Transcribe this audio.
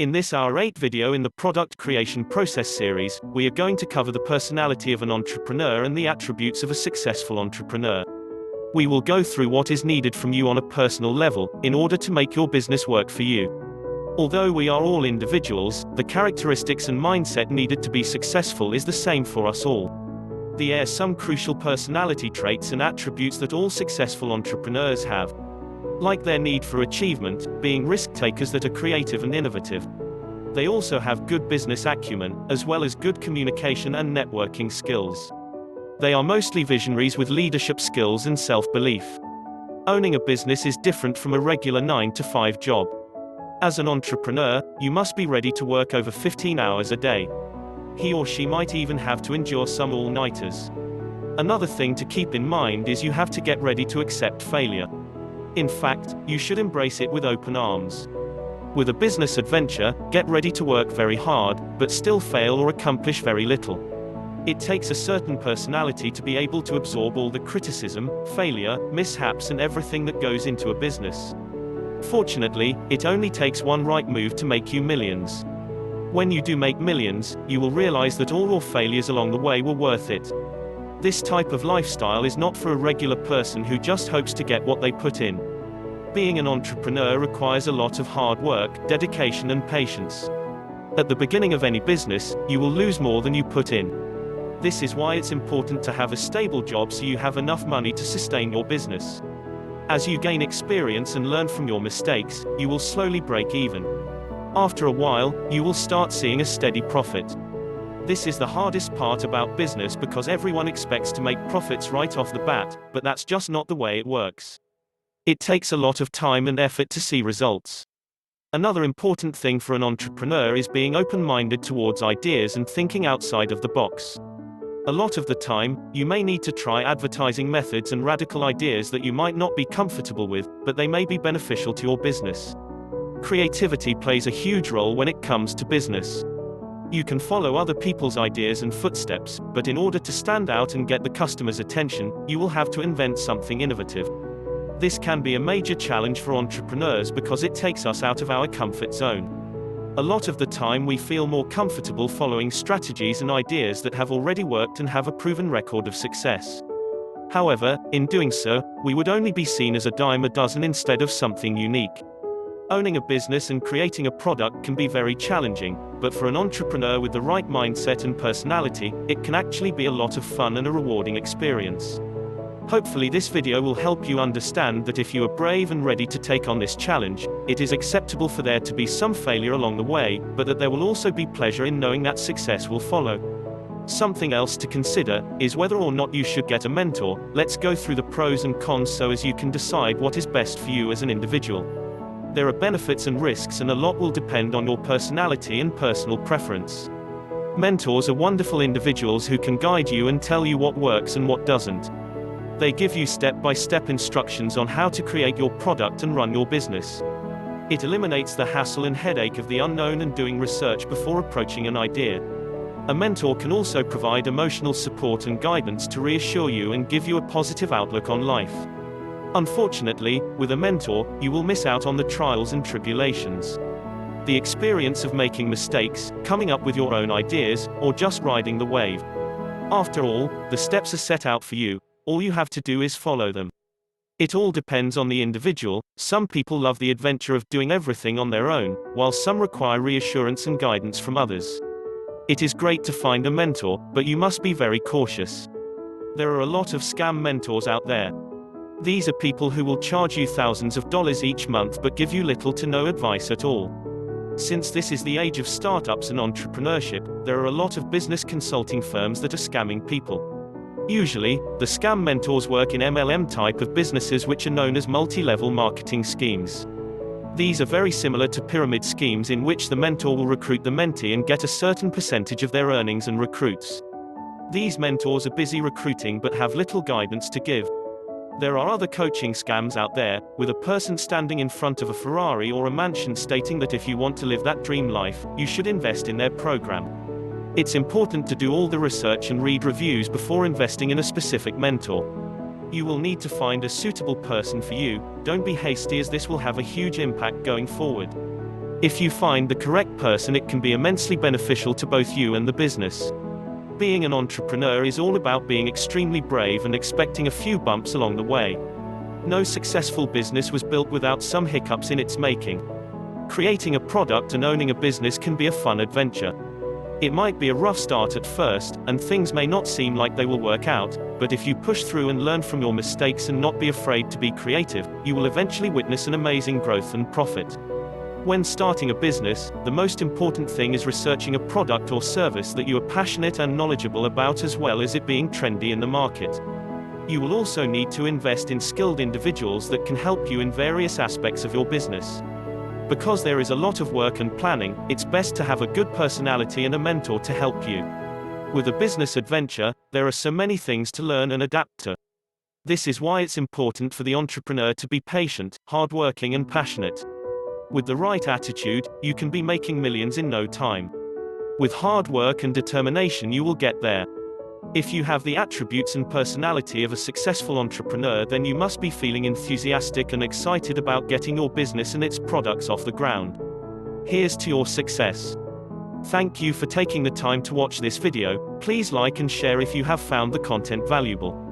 In this Hour 8 video in the Product Creation Process series, we are going to cover the personality of an entrepreneur and the attributes of a successful entrepreneur. We will go through what is needed from you on a personal level, in order to make your business work for you. Although we are all individuals, the characteristics and mindset needed to be successful is the same for us all. There are some crucial personality traits and attributes that all successful entrepreneurs have. Like their need for achievement, being risk-takers that are creative and innovative. They also have good business acumen, as well as good communication and networking skills. They are mostly visionaries with leadership skills and self-belief. Owning a business is different from a regular 9-to-5 job. As an entrepreneur, you must be ready to work over 15 hours a day. He or she might even have to endure some all-nighters. Another thing to keep in mind is you have to get ready to accept failure. In fact, you should embrace it with open arms. With a business adventure, get ready to work very hard, but still fail or accomplish very little. It takes a certain personality to be able to absorb all the criticism, failure, mishaps and everything that goes into a business. Fortunately, it only takes one right move to make you millions. When you do make millions, you will realize that all your failures along the way were worth it. This type of lifestyle is not for a regular person who just hopes to get what they put in. Being an entrepreneur requires a lot of hard work, dedication and patience. At the beginning of any business, you will lose more than you put in. This is why it's important to have a stable job so you have enough money to sustain your business. As you gain experience and learn from your mistakes, you will slowly break even. After a while, you will start seeing a steady profit. This is the hardest part about business because everyone expects to make profits right off the bat, but that's just not the way it works. It takes a lot of time and effort to see results. Another important thing for an entrepreneur is being open-minded towards ideas and thinking outside of the box. A lot of the time, you may need to try advertising methods and radical ideas that you might not be comfortable with, but they may be beneficial to your business. Creativity plays a huge role when it comes to business. You can follow other people's ideas and footsteps, but in order to stand out and get the customer's attention, you will have to invent something innovative. This can be a major challenge for entrepreneurs because it takes us out of our comfort zone. A lot of the time we feel more comfortable following strategies and ideas that have already worked and have a proven record of success. However, in doing so, we would only be seen as a dime a dozen instead of something unique. Owning a business and creating a product can be very challenging, but for an entrepreneur with the right mindset and personality, it can actually be a lot of fun and a rewarding experience. Hopefully this video will help you understand that if you are brave and ready to take on this challenge, it is acceptable for there to be some failure along the way, but that there will also be pleasure in knowing that success will follow. Something else to consider is whether or not you should get a mentor. Let's go through the pros and cons so as you can decide what is best for you as an individual. There are benefits and risks and a lot will depend on your personality and personal preference. Mentors are wonderful individuals who can guide you and tell you what works and what doesn't. They give you step-by-step instructions on how to create your product and run your business. It eliminates the hassle and headache of the unknown and doing research before approaching an idea. A mentor can also provide emotional support and guidance to reassure you and give you a positive outlook on life. Unfortunately, with a mentor, you will miss out on the trials and tribulations. The experience of making mistakes, coming up with your own ideas, or just riding the wave. After all, the steps are set out for you, all you have to do is follow them. It all depends on the individual. Some people love the adventure of doing everything on their own, while some require reassurance and guidance from others. It is great to find a mentor, but you must be very cautious. There are a lot of scam mentors out there. These are people who will charge you thousands of dollars each month but give you little to no advice at all. Since this is the age of startups and entrepreneurship, there are a lot of business consulting firms that are scamming people. Usually, the scam mentors work in MLM type of businesses which are known as multi-level marketing schemes. These are very similar to pyramid schemes in which the mentor will recruit the mentee and get a certain percentage of their earnings and recruits. These mentors are busy recruiting but have little guidance to give. There are other coaching scams out there, with a person standing in front of a Ferrari or a mansion stating that if you want to live that dream life, you should invest in their program. It's important to do all the research and read reviews before investing in a specific mentor. You will need to find a suitable person for you. Don't be hasty as this will have a huge impact going forward. If you find the correct person, it can be immensely beneficial to both you and the business. Being an entrepreneur is all about being extremely brave and expecting a few bumps along the way. No successful business was built without some hiccups in its making. Creating a product and owning a business can be a fun adventure. It might be a rough start at first, and things may not seem like they will work out, but if you push through and learn from your mistakes and not be afraid to be creative, you will eventually witness an amazing growth and profit. When starting a business, the most important thing is researching a product or service that you are passionate and knowledgeable about, as well as it being trendy in the market. You will also need to invest in skilled individuals that can help you in various aspects of your business. Because there is a lot of work and planning, it's best to have a good personality and a mentor to help you. With a business adventure, there are so many things to learn and adapt to. This is why it's important for the entrepreneur to be patient, hardworking, and passionate. With the right attitude, you can be making millions in no time. With hard work and determination, you will get there. If you have the attributes and personality of a successful entrepreneur, then you must be feeling enthusiastic and excited about getting your business and its products off the ground. Here's to your success. Thank you for taking the time to watch this video. Please like and share if you have found the content valuable.